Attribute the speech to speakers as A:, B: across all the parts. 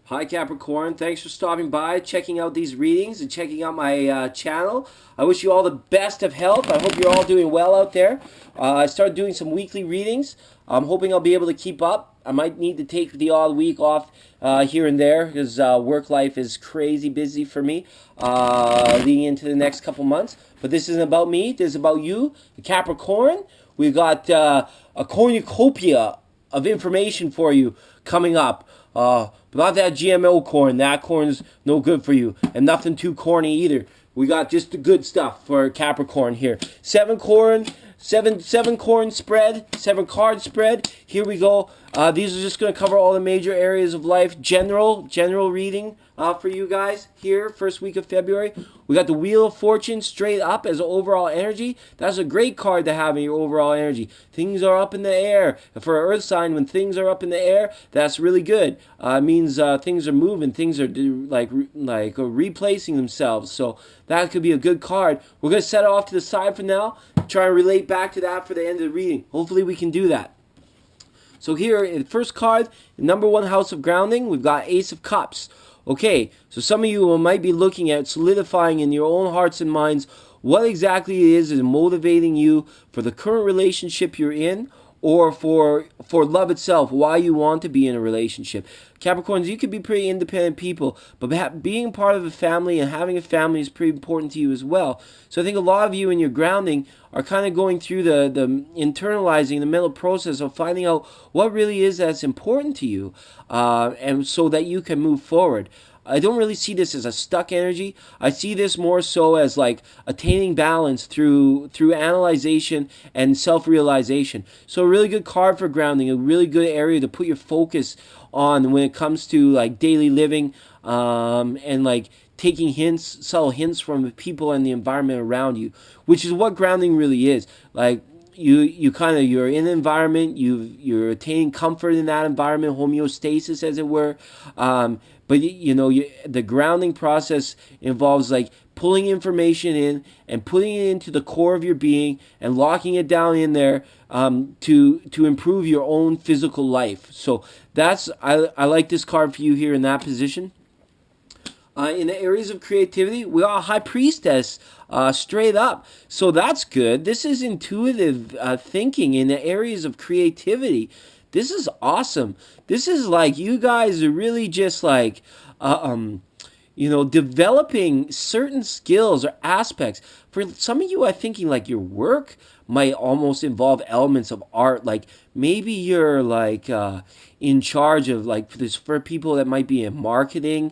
A: Hi Capricorn, thanks for stopping by, checking out these readings, and checking out my channel. I wish you all the best of health. I hope you're all doing well out there. I started doing some weekly readings. I'm hoping I'll be able to keep up. I might need to take the odd week off here and there because work life is crazy busy for me leading into the next couple months. But this isn't about me, this is about you, the Capricorn. We've got a cornucopia of information for you coming up. But not that GMO corn. That corn's no good for you. And nothing too corny either. We got just the good stuff for Capricorn here. Seven corn spread, 7 card spread. Here we go. These are just going to cover all the major areas of life. General reading for you guys here, first week of February. We got the Wheel of Fortune straight up as overall energy. That's a great card to have in your overall energy. Things are up in the air. For an earth sign, when things are up in the air, that's really good. It means things are moving. Things are like replacing themselves. So that could be a good card. We're going to set it off to the side for now. Try and relate back to that for the end of the reading. Hopefully we can do that. So here, in the first card, the number one house of grounding, we've got Ace of Cups. Okay, so some of you might be looking at solidifying in your own hearts and minds what exactly it is motivating you for the current relationship you're in, or for love itself, why you want to be in a relationship. Capricorns, you could be pretty independent people, but being part of a family and having a family is pretty important to you as well. So I think a lot of you in your grounding are kind of going through the internalizing, the mental process of finding out what really is that's important to you, and so that you can move forward. I don't really see this as a stuck energy. I see this more so as like attaining balance through analyzation and self-realization. So a really good card for grounding, a really good area to put your focus on when it comes to like daily living, and like taking subtle hints from the people and the environment around you, which is what grounding really is. Like you're in an environment, you're attaining comfort in that environment, homeostasis as it were. But the grounding process involves like pulling information in and putting it into the core of your being and locking it down in there, to improve your own physical life. So I like this card for you here in that position. In the areas of creativity, we got High Priestess straight up. So that's good. This is intuitive thinking in the areas of creativity. This is awesome. This is like you guys are really just like, developing certain skills or aspects. For some of you, I'm thinking like your work might almost involve elements of art. Like maybe you're like in charge of like for people that might be in marketing,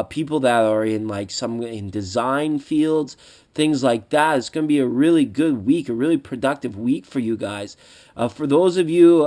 A: people that are in like some in design fields, things like that. It's going to be a really good week, a really productive week for you guys. For those of you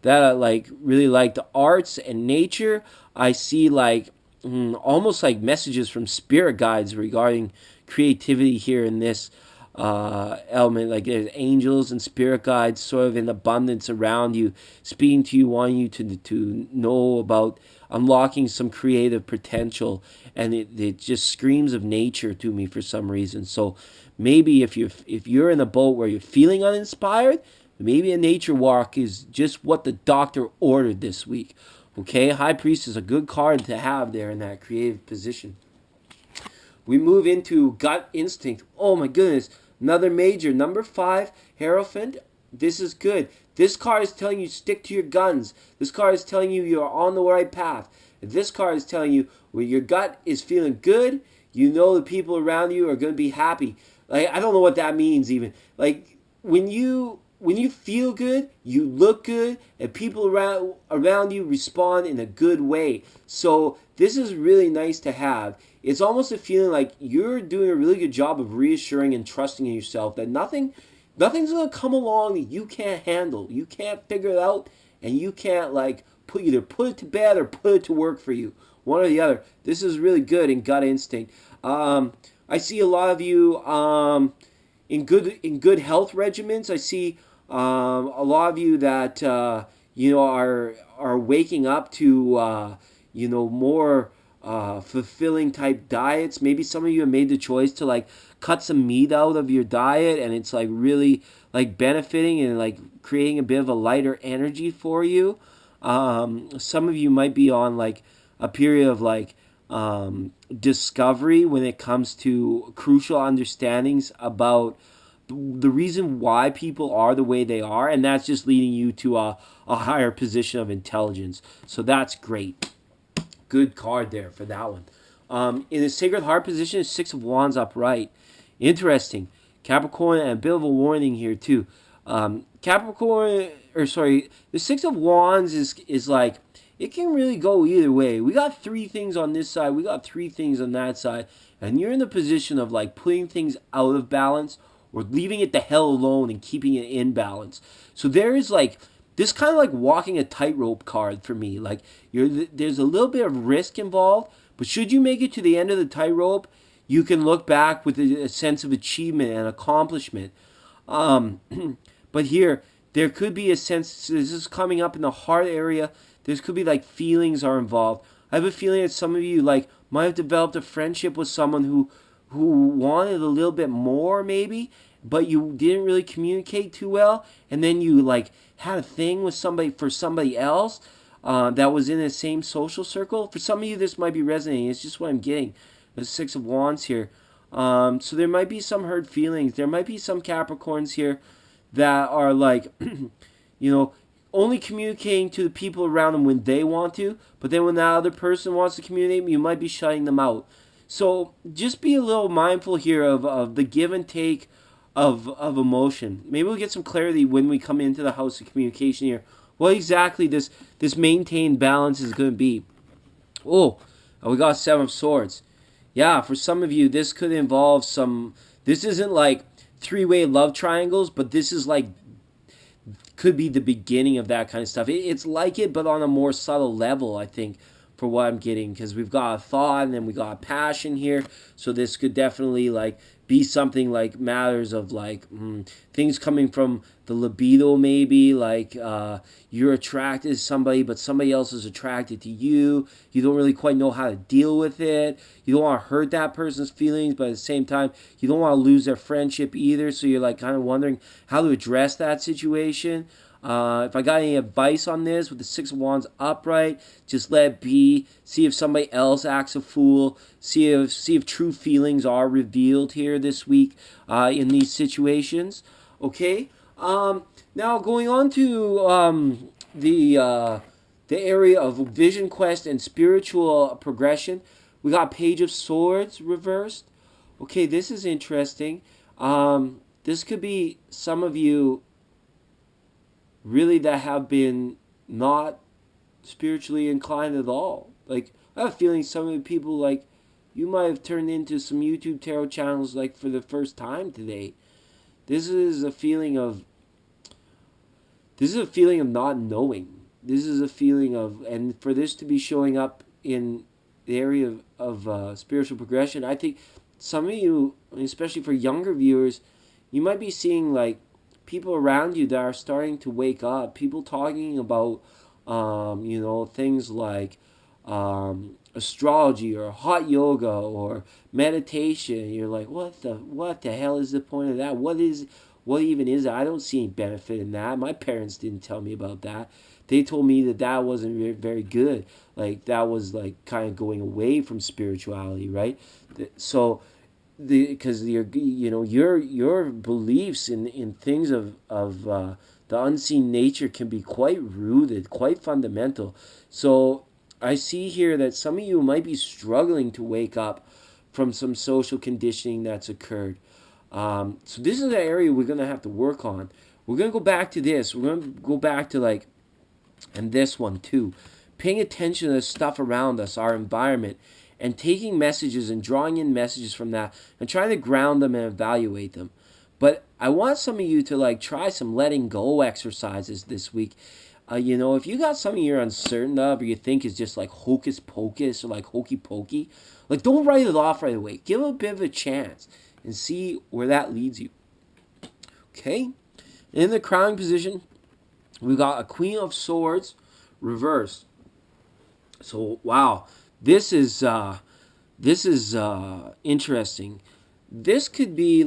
A: that like really like the arts and nature, I see like almost like messages from spirit guides regarding creativity here in this element. Like there's angels and spirit guides sort of in abundance around you, speaking to you, wanting you to know about unlocking some creative potential. And it just screams of nature to me for some reason. So maybe if you're in a boat where you're feeling uninspired, maybe a nature walk is just what the doctor ordered this week. Okay, High Priest is a good card to have there in that creative position. We move into Gut Instinct. Oh my goodness, another major. Number 5, Hierophant. This is good. This card is telling you stick to your guns. This card is telling you you're on the right path. This card is telling you when your gut is feeling good, you know the people around you are going to be happy. Like I don't know what that means even. Like when you feel good, you look good, and people around you respond in a good way. So this is really nice to have. It's almost a feeling like you're doing a really good job of reassuring and trusting in yourself that nothing's going to come along that you can't handle. You can't figure it out, and you can't like either put it to bed or put it to work for you. One or the other. This is really good in Gut Instinct. I see a lot of you in good health regimens. I see a lot of you that are waking up to more fulfilling type diets. Maybe some of you have made the choice to like cut some meat out of your diet, and it's like really like benefiting and like creating a bit of a lighter energy for you. Some of you might be on like a period of like discovery when it comes to crucial understandings about the reason why people are the way they are, and that's just leading you to a higher position of intelligence. So that's great. Good card there for that one. In the Sacred Heart position, Six of Wands upright. Interesting. Capricorn, and a bit of a warning here too. Capricorn, or sorry, the Six of Wands is like, it can really go either way. We got three things on this side, we got three things on that side, and you're in the position of like putting things out of balance or leaving it the hell alone and keeping it in balance. So there is like this kind of like walking a tightrope card for me. Like there's a little bit of risk involved, but should you make it to the end of the tightrope, you can look back with a sense of achievement and accomplishment. But here, there could be a sense, this is coming up in the heart area, there could be like feelings are involved. I have a feeling that some of you like might have developed a friendship with someone who wanted a little bit more maybe, but you didn't really communicate too well, and then you like had a thing with somebody for somebody else that was in the same social circle. For some of you, this might be resonating. It's just what I'm getting. The Six of Wands here. So there might be some hurt feelings. There might be some Capricorns here that are like, only communicating to the people around them when they want to, but then when that other person wants to communicate, you might be shutting them out. So just be a little mindful here of the give and take of emotion. Maybe we'll get some clarity when we come into the house of communication here. What exactly this maintained balance is going to be. Oh, we got Seven of Swords. Yeah, for some of you, this could involve this isn't like three-way love triangles, but this is like, could be the beginning of that kind of stuff. It's like it, but on a more subtle level, I think, for what I'm getting, because we've got a thought and then we got a passion here. So this could definitely like be something like matters of like things coming from the libido, maybe like you're attracted to somebody, but somebody else is attracted to you. You don't really quite know how to deal with it. You don't want to hurt that person's feelings, but at the same time, you don't want to lose their friendship either. So you're like kind of wondering how to address that situation. If I got any advice on this with the Six of Wands upright, just let it be. See if somebody else acts a fool. See if true feelings are revealed here this week in these situations. Okay. Now going on to the area of vision quest and spiritual progression, we got Page of Swords reversed. Okay, this is interesting. This could be some of you really that have been not spiritually inclined at all. Like, I have a feeling some of the people, like, you might have turned into some YouTube tarot channels, like, for the first time today. This is a feeling of not knowing. This is a feeling of, and for this to be showing up in the area of spiritual progression, I think some of you, especially for younger viewers, you might be seeing, like, people around you that are starting to wake up. People talking about, things like astrology or hot yoga or meditation. You're like, what the hell is the point of that? What even is that? I don't see any benefit in that. My parents didn't tell me about that. They told me that wasn't very, very good. Like, that was like kind of going away from spirituality, right? So because your beliefs in things of the unseen nature can be quite rooted, quite fundamental. So I see here that some of you might be struggling to wake up from some social conditioning that's occurred. So this is an area we're going to have to work on. We're going to go back to this. We're going to go back to like, and this one too, paying attention to the stuff around us, our environment, and taking messages and drawing in messages from that and trying to ground them and evaluate them. But I want some of you to like try some letting go exercises this week. If you got something you're uncertain of or you think is just like hocus pocus or like hokey pokey, like don't write it off right away. Give it a bit of a chance and see where that leads you. Okay? In the crowning position, we got a Queen of Swords reversed. So, wow. This is interesting. This could be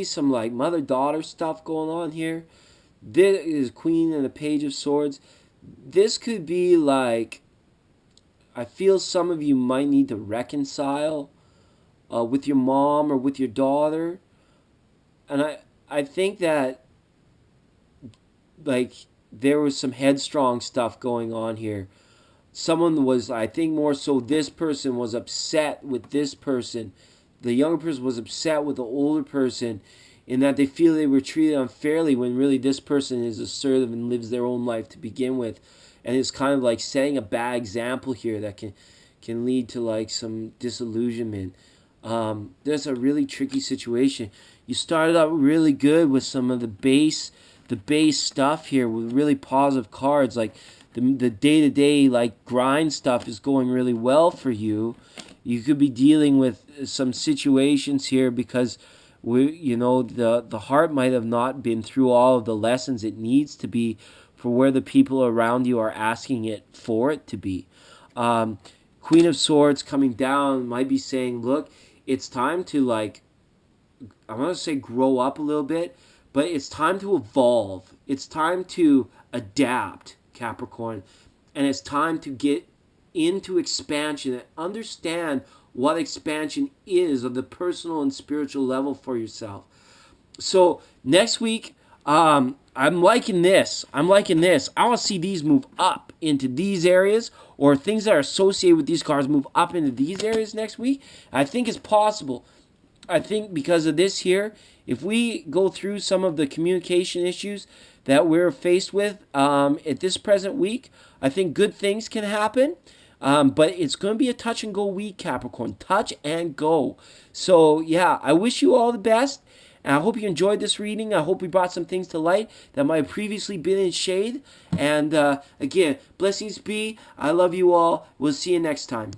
A: some like mother-daughter stuff going on here. This is Queen and the Page of Swords. this could be like, I feel some of you might need to reconcile with your mom or with your daughter. And I think that, like, there was some headstrong stuff going on here. Someone was, I think more so, this person was upset with this person. The younger person was upset with the older person in that they feel they were treated unfairly when really this person is assertive and lives their own life to begin with. And it's kind of like setting a bad example here that can lead to like some disillusionment. There's a really tricky situation. You started out really good with some of the base stuff here with really positive cards. Like the day-to-day like grind stuff is going really well for you. You could be dealing with some situations here because the heart might have not been through all of the lessons it needs to be for where the people around you are asking it for it to be. Queen of Swords coming down might be saying, look, it's time to, like, I want to say grow up a little bit, but it's time to evolve. It's time to adapt, Capricorn. And it's time to get into expansion and understand what expansion is on the personal and spiritual level for yourself. So next week, I'm liking this. I want to see these move up into these areas, or things that are associated with these cards move up into these areas next week. I think it's possible. I think because of this here, if we go through some of the communication issues that we're faced with at this present week, I think good things can happen. But it's going to be a touch and go week, Capricorn. Touch and go. So, yeah, I wish you all the best. And I hope you enjoyed this reading. I hope we brought some things to light that might have previously been in shade. And again, blessings be. I love you all. We'll see you next time.